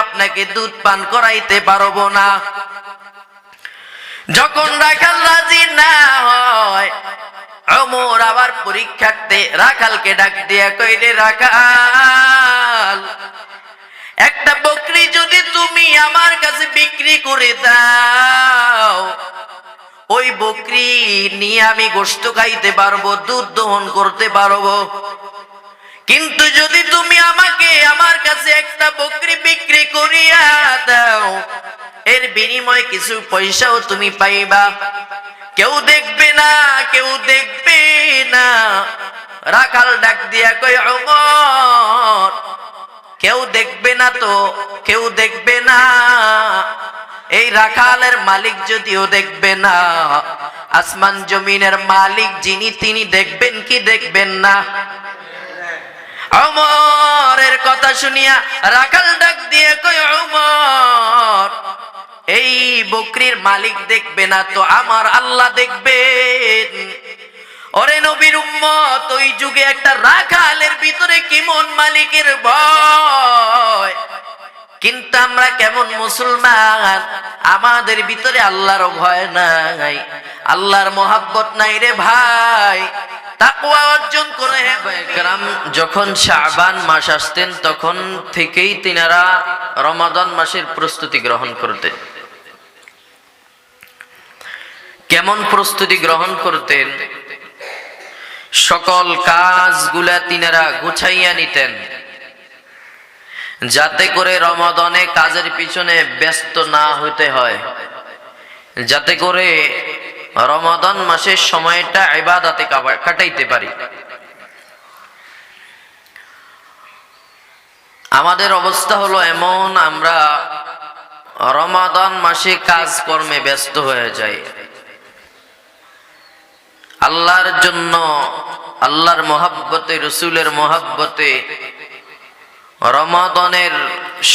আপনাকে দুধ পান করাইতে পারবো না। যখন রাখাল রাজি না হয়, ওমর আবার পরীক্ষার্থে রাখালকে ডাক দিয়া কইরে, রাখাল, একটা বকরি যদি তুমি আমার কাছে বিক্রি করে দাও, ওই বকরি নিয়ে আমি গোশত খাইতে পারবো, দুধ দহন করতে পারবো। কিন্তু যদি তুমি আমাকে আমার কাছে একটা বকরি বিক্রি করিয়া দাও, এর বিনিময়ে কিছু পয়সাও তুমি পাইবা। কেউ দেখবে না, কেউ দেখবে না। রাখাল ডাক দিয়া কয়, ওমর, কেউ দেখবে না তো, কেউ দেখবে না। এই রাখালের মালিক যদিও দেখবে না, আসমান জমিনের মালিক যিনি তিনি দেখবেন কি দেখবেন না? ওমরের কথা শুনিয়া রাখাল ডাক দিয়ে কয়, ওমর, এই বকরির মালিক দেখবে না তো আমার আল্লাহ দেখবেন। ওরে নবীর উম্মত, ওই যুগে একটা রাখালের ভিতরে কেমন মালিকের ভয়। কিন্তু আমরা কেমন মুসলমান, আমাদের ভিতরে আল্লাহর ভয় নাই, আল্লাহর মহাব্বত নাই রে ভাই। তাকওয়া অর্জন করে کرام যখন শাবান মাস আসতেন তখন থেকেই তিনারা রমাদান মাসের প্রস্তুতি গ্রহণ করতেন। কেমন প্রস্তুতি গ্রহণ করতেন? সকল কাজগুলা তিনারা গুছাইয়া নিতেন, যাতে করে রমাদানে কাজের পিছনে ব্যস্ত না হতে হয়, যাতে করে রমাদান মাসের সময়টা ইবাদতে কাটাইতে পারি। আমাদের অবস্থা হলো এমন, আমরা রমাদান মাসে কাজকর্মে ব্যস্ত হয়ে যাই। আল্লাহর জন্য, আল্লাহর মহাব্বতে, রসুলের মহাব্বতে রমাদানের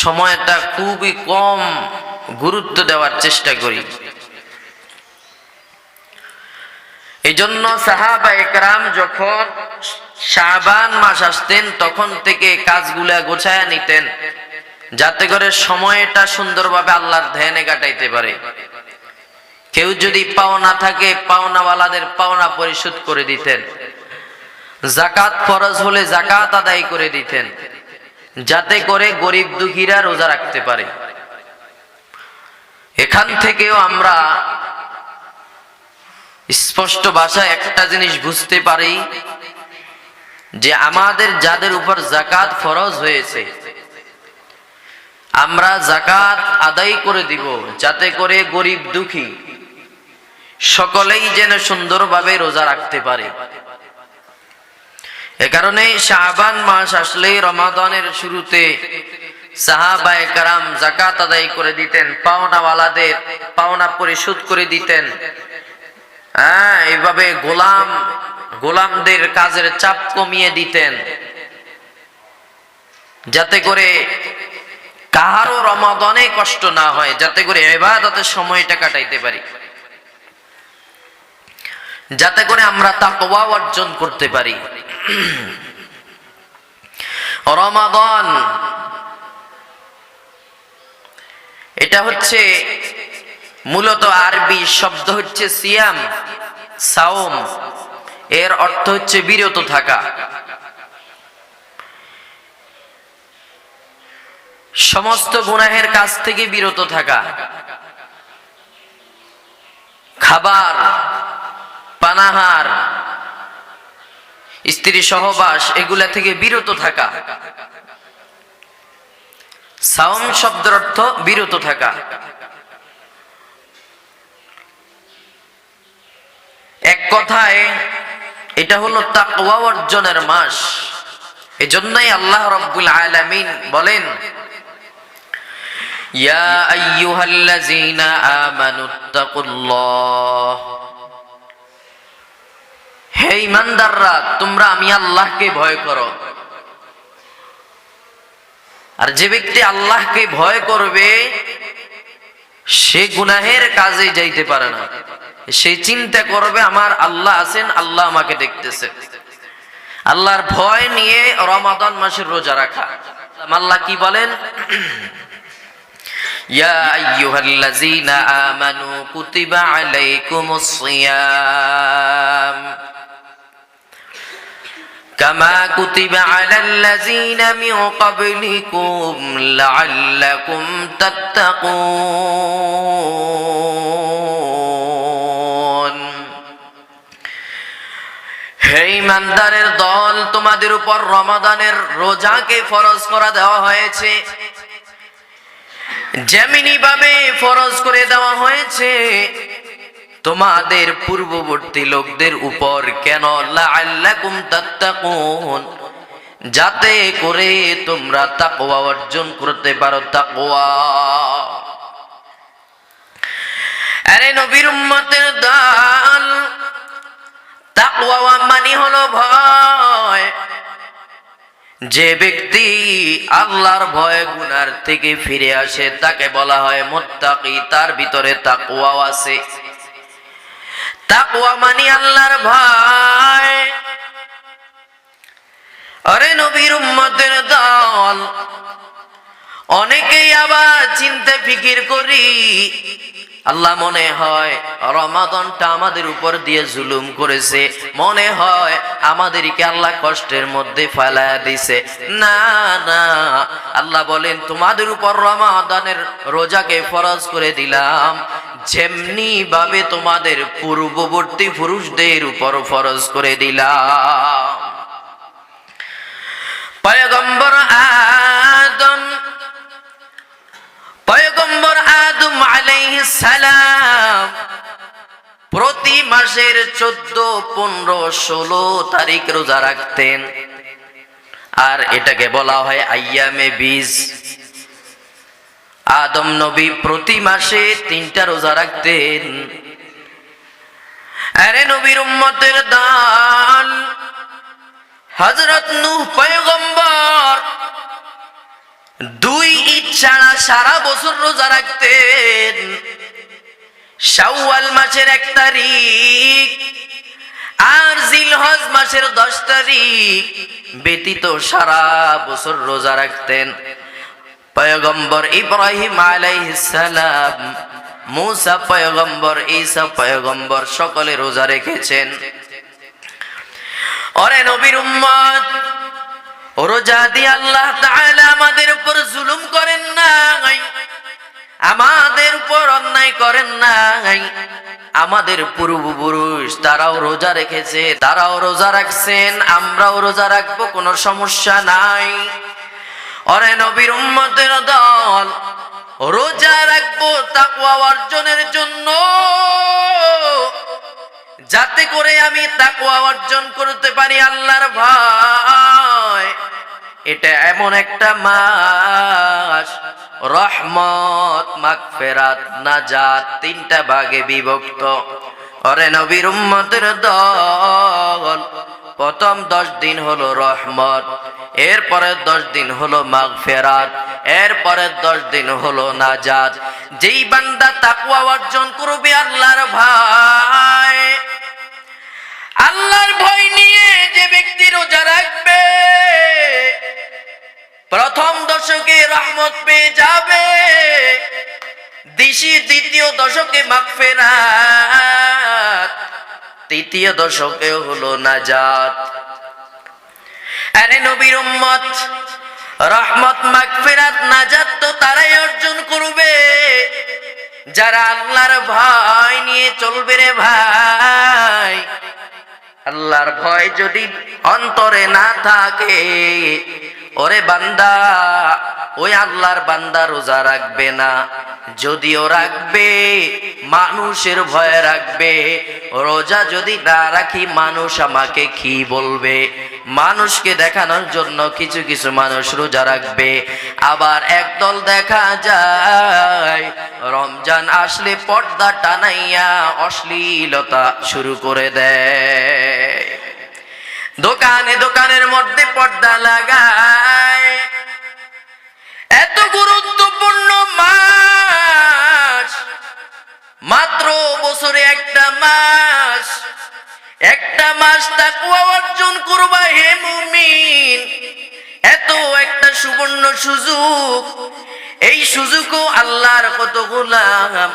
সময়টা খুবই কম গুরুত্ব দেওয়ার চেষ্টা করি। এই জন্য সাহাবায়ে কেরাম যখন শাবান মাস আসতেন তখন থেকে কাজগুলা গোছায়া নিতেন, যাতে করে সময়টা সুন্দরভাবে আল্লাহর ধ্যানে কাটাইতে পারে। কেউ যদি পাওনা থাকে, পাওনাওয়ালাদের পাওনা পরিশোধ করে দিতেন। যাকাত ফরজ হলে যাকাত আদায় করে দিতেন, যাতে করে গরিব দুঃখীরা রোজা রাখতে পারে। এখান থেকেও আমরা স্পষ্ট ভাষায় একটা জিনিস বুঝতে পারি যে আমাদের যাদের উপর যাকাত ফরজ হয়েছে, আমরা যাকাত আদায় করে দিব, যাতে করে গরিব দুঃখী সকলেই যেন সুন্দরভাবে রোজা রাখতে পারে। এ কারণে শাবান মাস আসলেই রমাদানের শুরুতে সাহাবায়ে কেরাম যাকাত আদায় করে দিতেন, পাওনাওয়ালাদের পাওনা পরিশোধ করে দিতেন। এইভাবে গোলামদের কাজের চাপ কমিয়ে দিতেন, যাতে করে কাহারও রমাদানে কষ্ট না হয়, যাতে করে ইবাদতের সময়টা কাটাইতে পারি, যাতে করে আমরা তাকওয়া অর্জন করতে পারি। রমাদান এটা হচ্ছে মূলত আরবি শব্দ হচ্ছে সিয়াম, সাওম। এর অর্থ হচ্ছে বিরত থাকা। সমস্ত গুনাহের কাছ থেকে বিরত থাকা, খাবার, পানাহার, স্ত্রী সহবাস, এগুলা থেকে বিরত থাকা। সাওম শব্দের অর্থ বিরত থাকা। এক কথায় এটা হলো তাকওয়া অর্জনের মাস। এজন্যই আল্লাহ রাব্বুল আলামিন বলেন, ইয়া আইয়ুহাল্লাযীনা আমানুত্তাকুল্লাহ, হে ঈমানদাররা, তোমরা আমি আল্লাহকে ভয় করো। আর যে ব্যক্তি আল্লাহকে ভয় করবে সে গুনাহের কাজে যাইতে পারে না। সে চিন্তা করবে আমার আল্লাহ আছেন, আল্লাহ আমাকে দেখতেছে। আল্লাহর ভয় নিয়ে রমাদান মাসের রোজা রাখা। আল্লাহ কি বলেন? ইয়া আইয়ুহাল্লাযীনা আমানু কুতিবা আলাইকুমুস সিয়াম কামা কুতিবা আলাল্লাযীনা মিন ক্বাবলিকুম লাআল্লাকুম তাত্তাকুন। হে ঈমানদারের দল, তোমাদের উপর রমাদানের রোজাকে ফরজ করা দেওয়া হয়েছে, যেমনি ভাবে ফরজ করে দেওয়া হয়েছে তোমাদের পূর্ববর্তী লোকদের উপর। কেন? লাআল্লাকুম তাত্তাকুন, যাতে করে তোমরা তাকওয়া অর্জন করতে পারো। তাকওয়া, আরে নবীর উম্মতের দল, তাকওয়া মানে হলো ভয়। যে ব্যক্তি আল্লাহর ভয় গুনার থেকে ফিরে আসে তাকে বলা হয় মুত্তাকি, তার ভিতরে তাকওয়া আছে। তাকওয়া মানে আল্লাহর ভয়। আরে নবীর উম্মতের দল, অনেকেই আবার চিন্তা ফিকির করি, আল্লাহ মনে হয় রমাদানটা আমাদের উপর দিয়ে জুলুম করেছে, মনে হয় আমাদেরকে আল্লাহ কষ্টের মধ্যে ফেলায়া দিছে। না না, আল্লাহ বলেন তোমাদের উপর রমাদানের রোজাকে ফরজ করে দিলাম যেমনি ভাবে তোমাদের পূর্ববর্তী পুরুষদের উপর ফরজ করে দিলাম। পয়গম্বর আদম আলাইহিস সালাম প্রতি মাসের 14, 15, 16 তারিখ রোজা রাখতেন, আর এটাকে বলা হয় আইয়ামে বীজ। আদম নবী প্রতি মাসে 3টা রোজা রাখতেন। আরে নবীর উম্মতের দল, হযরত নূহ পয়গম্বর 2 ঈদ ছাড়া সারা বছর রোজা রাখতেন। শাওয়াল মাসের 1 তারিখ আর জিলহজ মাসের 10 তারিখ ব্যতীত সারা বছর রোজা রাখতেন। পয়গম্বর ইব্রাহিম আলাইহিস সালাম, মুসা পয়গম্বর, ঈসা পয়গম্বর সকলে রোজা রেখেছেন। ওরে নবীর উম্মত, রোজা দিয়ে আল্লাহ তাআলা আমাদের উপর জুলুম করেন নাই, আমাদের উপর অন্যায় করেন নাই। আমাদের পূর্বপুরুষ তারাও রোজা রেখেছে, তারাও রোজা রাখছেন, আমরাও রোজা রাখবো, কোনো সমস্যা নাই। ওরে নবীর উম্মতের দল, রোজা রাখবো তাকওয়া অর্জনের জন্য, যাতে করে আমি তাকওয়া অর্জন করতে পারি, আল্লাহর ভয়। এটা এমন একটা মাস, রহমত, মাগফিরাত, নাজাত 3টা ভাগে বিভক্ত। ওরে নবীর উম্মতের দল, প্রথম 10 দিন হলো রহমত, এরপরে 10 দিন হলো মাগফিরাত, এরপরে 10 দিন হলো নাজাত। যেই বান্দা তাকওয়া অর্জন করবে, আল্লাহর ভয়, আল্লাহর ভয় নিয়ে যে ব্যক্তি রোজা রাখবে, প্রথম দশকে রহমত পেয়ে যাবে, দ্বিতীয় দশকে মাগফিরাত, তৃতীয় দশকে হলো নাজাত। আরে নবীর উম্মত, রহমত, মাগফিরাত, নাজাত তো তারাই অর্জন করবে যারা আল্লাহর ভয় নিয়ে চলবে রে ভাই। আল্লাহর ভয় যদি অন্তরে না থাকে, ওরে বান্দা, ওই আল্লাহর বান্দা রোজা রাখবে না। যদিও রাখবে, মানুষের ভয় রাখবে। রোজা যদি না রাখি, মানুষ আমাকে কি বলবে, মানুষকে দেখানোর জন্য কিছু কিছু মানুষ রোজা রাখবে। আবার একদল দেখা যায় রমজান আসলে পর্দা টানাইয়া অশ্লীলতা শুরু করে দেয়, দোকানে দোকানের মধ্যে পর্দা লাগায়। এত গুরুত্বপূর্ণ মাস, মাত্র বছরে একটা মাস, একটা মাস তাকওয়া অর্জন করবা হে মুমিন। এত একটা সুবর্ণ সুযোগ, এই সুযোগও আল্লাহর কত গোলাম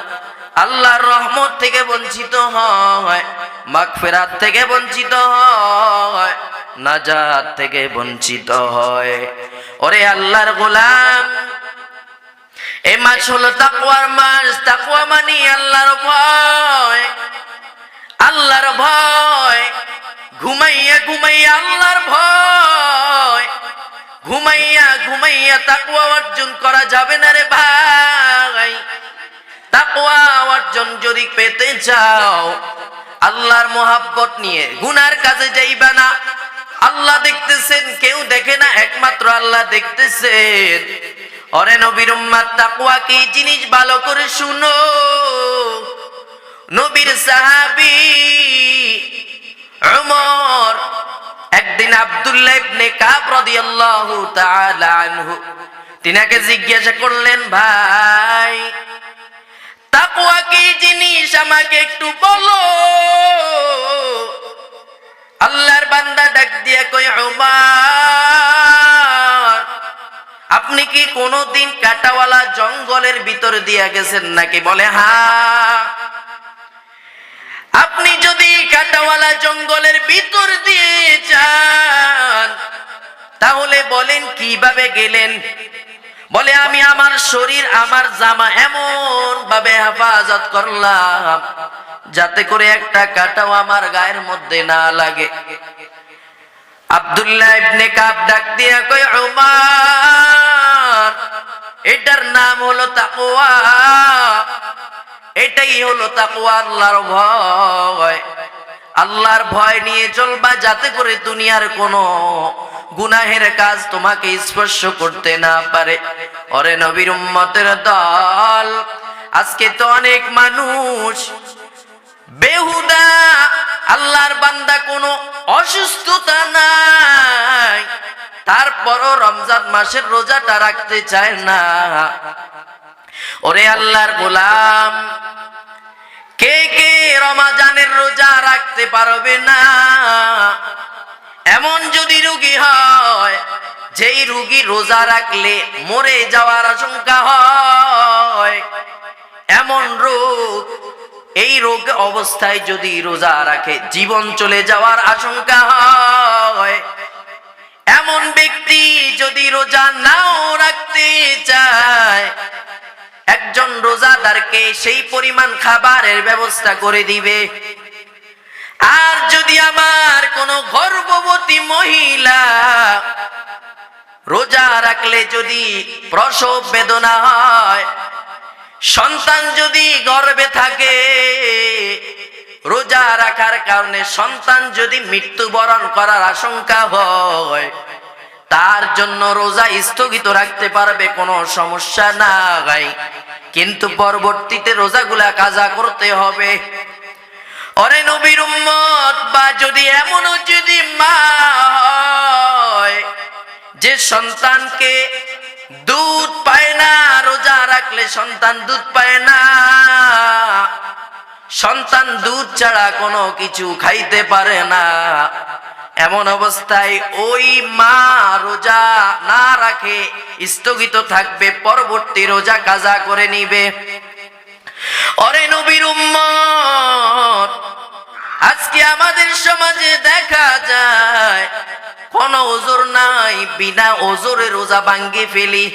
আল্লাহর রহমত থেকে বঞ্চিত হয়, মাগফিরাত থেকে বঞ্চিত হয়, নাজাত থেকে বঞ্চিত হয়। ওরে আল্লাহর গোলাম, এই মাস হলো তাকওয়ার মাস। তাকওয়া মানে আল্লাহর ভয়, আল্লাহর ভয়। ঘুমাইয়া ঘুমাইয়া আল্লাহর ভয়, ঘুমাইয়া ঘুমাইয়া তাকওয়া অর্জন করা যাবে না রে ভাই। তাকওয়া অর্জন যদি পেতে চাও, আল্লাহর মোহাব্বত নিয়ে গুনার কাজে যাইবা না। আল্লাহ দেখতেছেন, কেউ দেখে না, একমাত্র আল্লাহ দেখতেছেন। ওরে নবীর উম্মত, তাকওয়া কি জিনিস ভালো করে শুনো। নবীর সাহাবী উমর একদিন আব্দুল্লাহ ইবনে কাব রাদিয়াল্লাহু তাআলা আনহু তিনাকে জিজ্ঞাসা করলেন, ভাই তাকওয়া কি জিনিস আমাকে একটু বলো। আল্লাহর বান্দা ডাক দিয়া কয়, উমর আপনি কি কোনদিন কাটাওয়ালা জঙ্গলের ভিতর দিয়া গেছেন নাকি? বলে হ্যাঁ। আপনি যদি কাটাওয়ালা জঙ্গলের ভিতর দিয়ে যান, তাহলে বলেন কিভাবে গেলেন? বলে আমি আমার শরীর, আমার জামা এমন ভাবে হেফাজত করলাম যাতে করে একটা কাটাও আমার গায়ের মধ্যে না লাগে। আব্দুল্লাহ ইবনে কাব ডাক দিয়া কয়, উমর এটার নাম হলো তাকওয়া। এটাই হলো তাকওয়া, আল্লাহর ভয়। আল্লাহর ভয় নিয়ে চলবা যাতে করে দুনিয়ার কোনো গুনাহের কাজ তোমাকে স্পর্শ করতে না পারে। ওরে নবীর উম্মতের দল, আজকে তো অনেক মানুষ বেহুদা, আল্লাহর বান্দা কোনো অসুস্থতা নাই, তারপরও রমজান মাসের রোজাটা রাখতে চায় না। ওরে আল্লাহর গোলাম, কে কে রমজানের রোজা রাখতে পারবে না? এমন যদি রোগী হয়, যেই রোগী রোজা রাখলে মরে যাওয়ার আশঙ্কা হয়, এমন রোগ, এই রোগ অবস্থায় যদি রোজা রাখে জীবন চলে যাওয়ার আশঙ্কা হয়। এমন ব্যক্তি যদি রোজা নাও রাখতে চায়, একজন রোজাদারকে সেই পরিমাণ খাবারের ব্যবস্থা করে দিবে। আর যদি আমার কোন গর্ভবতী মহিলা রোজা রাখলে যদি প্রসব বেদনা হয়, সন্তান যদি গর্ভে থাকে, রোজা রাখার কারণে সন্তান যদি মৃত্যুবরণ করার আশঙ্কা হয়, তার জন্য রোজা স্থগিত রাখতে পারবে, কোনো সমস্যা নাই। কিন্তু পরবর্তীতে রোজাগুলা কাজা করতে হবে। ওরে নবীর উম্মত, বা যদি এমনও যদি মা হয় যে সন্তানকে দুধ পায় না, রোজা রাখলে সন্তান দুধ পায় না, সন্তান দুধ ছাড়া কোনো কিছু খাইতে পারে না, এমন অবস্থায় ওই মা রোজা না রাখে স্থগিত থাকবে, পরবর্তী রোজা কাজা করে নিবে। ওরে নবীর উম্মত, আজকে আমাদের সমাজে দেখা যায় কোনো ওজর নাই, বিনা ওজরে রোজা ভাঙ্গে ফেলি।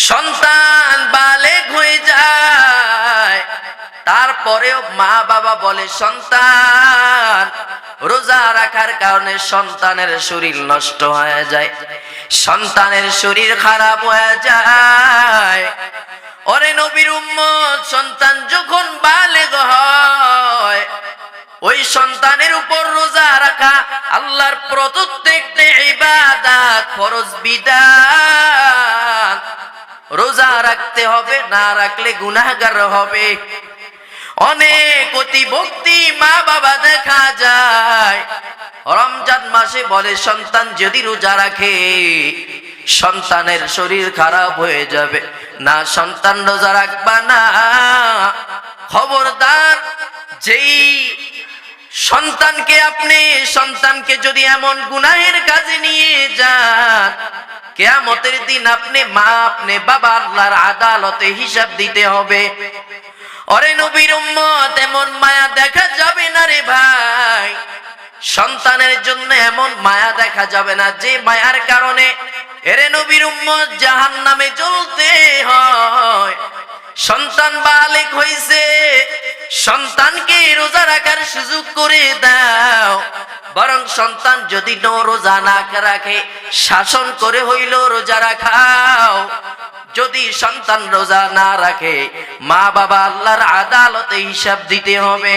সন্তান বালেগ হয়ে যায়, তারপরেও মা বাবা বলে সন্তান রোজা রাখার কারণে সন্তানের শরীর নষ্ট হয়ে যায়, সন্তানের শরীর খারাপ হয়ে যায়। ওরে নবীর উম্মত, সন্তান যখন বালেগ হয়, ওই সন্তানের উপর রোজা রাখা আল্লাহর প্রত্যেকটা ইবাদত, ফরজ বিধান। রোজা রাখতে হবে, না রাখলে গুনাহগার হবে। অনেক অতি ভক্তি মা বাবা দেখা যায় রমজান মাসে বলে সন্তান যদি রোজা রাখে সন্তানের শরীর খারাপ হয়ে যাবে, না সন্তান রোজা রাখবা না। খবরদার, যেই সন্তানকে যদি এমন গুনাহের কাজে নিয়ে যান, কিয়ামতের দিন আপনি মা আপনি বাবা আল্লাহর আদালতে হিসাব দিতে হবে। ওরে নবীর উম্মত, এমন মায়া দেখা যাবে না রে ভাই, সন্তানের জন্য এমন মায়া দেখা যাবে না যে মায়ার কারণে এরে নবীর উম্মত জাহান্নামে জ্বলতে হয়। সন্তান বালেক হইছে, সন্তানকে রোজা রাখার সুযোগ করে দাও। বরং সন্তান যদি রোজা না রাখে শাসন করে হইল রোজা রাখাও। যদি সন্তান রোজা না রাখে মা বাবা আল্লাহর আদালতে হিসাব দিতে হবে।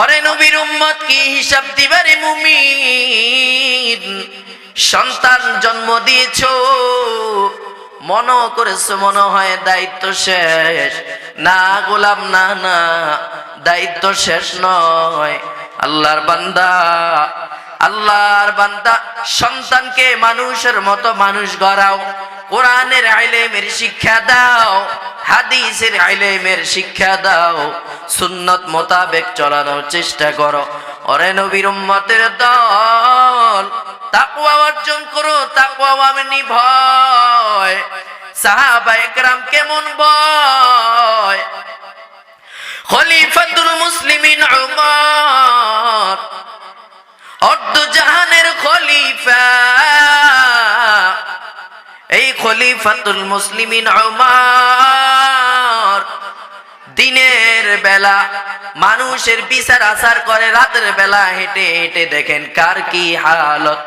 ওরে নবীর উম্মত, কি হিসাব দিবারে মুমিন? সন্তান জন্ম দিয়েছো, মনে করেছো মনে হয় দায়িত্ব শেষ। না গোলাম, না না, দায়িত্ব শেষ নয়। আল্লাহর বান্দা, আল্লাহর বান্দা, সন্তানকে মানুষের মতো মানুষ গড়াও। কোরআনের ইলমের শিক্ষা দাও, হাদিসের ইলমের শিক্ষা দাও, সুন্নত মোতাবেক চলানোর চেষ্টা করো। ওরে নবীর উম্মতের দল, তাকওয়া অর্জন করো। তাকওয়া মানে ভয়। সাহাবায়ে কেরাম কেমন ভয়? খলিফাতুল মুসলিমিন উমর, অর্ধ জাহানের খলিফা, এই খলিফাতুল মুসলিমিন উমর দিনের বেলা মানুষের বিচার আচার করে, রাতের বেলা হেঁটে হেঁটে দেখেন কার কি হালত।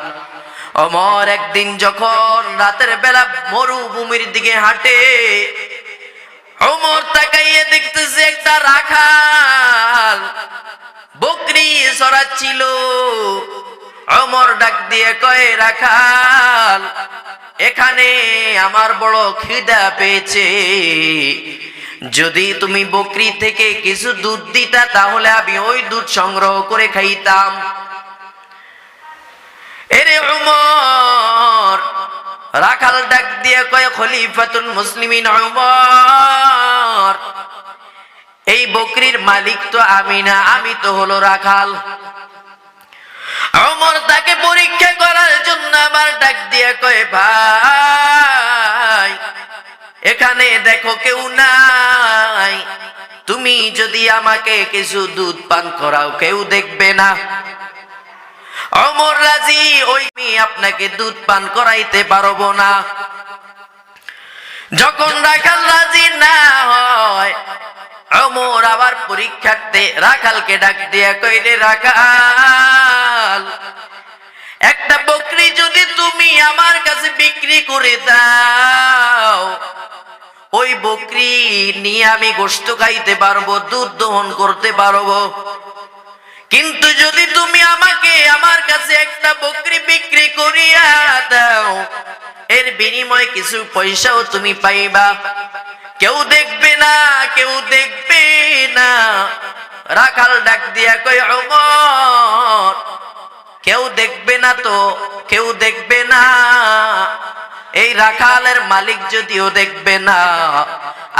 ওমর একদিন যখন রাতের বেলা মরুভূমির দিকে হাঁটে, ওমর তাকাইয়ে দেখতেছে একটা রাখাল বকরি চড়াচ্ছিল। ওমর ডাক দিয়ে কয়, রাখাল, এখানে আমার বড় খিদা পেয়েছে, যদি তুমি বকরি থেকে কিছু দুধ দিতা তাহলে আমি ওই দুধ সংগ্রহ করে খাইতাম। এরে ওমর, রাখাল ডাক দিয়ে কয়, খলিফাতুল মুসলিমিন উমর, এই বকরির মালিক তো আমি না, আমি তো হলো রাখাল। ওমর তাকে পরীক্ষা করার জন্য আবার ডাক দিয়ে কয়, ভাই, এখানে দেখো কেউ নাই, তুমি যদি আমাকে কিছু দুধ পান করাও কেউ দেখবে না। ওমর রাজি, ওই আমি আপনাকে দুধ পান করাইতে পারবো না। যখন রাখাল রাজি না হয়, ওমর আবার পরীক্ষার্থে রাখালকে ডাক দিয়ে কইলে, রাখাল, একটা বকরি যদি তুমি আমার কাছে বিক্রি করে দাও, ওই বকরি নিয়ে আমি গোশত খাইতে পারবো, দুধ দহন করতে পারবো। কিন্তু যদি তুমি আমাকে আমার কাছে একটা বকরি বিক্রি করিয়া দাও, এর বিনিময়ে কিছু পয়সাও তুমি পাইবা। কেউ দেখবে না, কেউ দেখবে না। রাখাল ডাক দিয়া কয়, ওমর, কেউ দেখবে না তো, কেউ দেখবে না। এই রাখালের মালিক যদিও দেখবে না,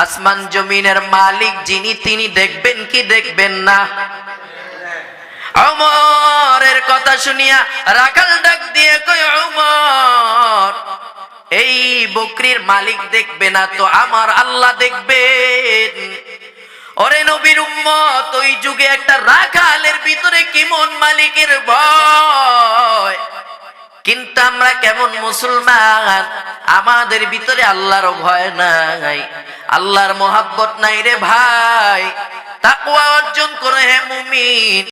আসমান জমিনের মালিক যিনি তিনি দেখবেন কি দেখবেন না? ওমরের কথা শুনিয়া রাখাল ডাক দিয়ে কয়, ওমর, এই বকরির মালিক দেখবে না তো আমার আল্লাহ দেখবেন। ওরে নবীর উম্মত, ওই যুগে একটা রাখালের ভিতরে কেমন মালিকের ভয়। কিন্তু আমরা কেমন মুসলমান, আমাদের ভিতরে আল্লাহর ভয় নাই, আল্লাহর মহাব্বত নাই রে ভাই। তাকওয়া অর্জন করে হে মুমিন।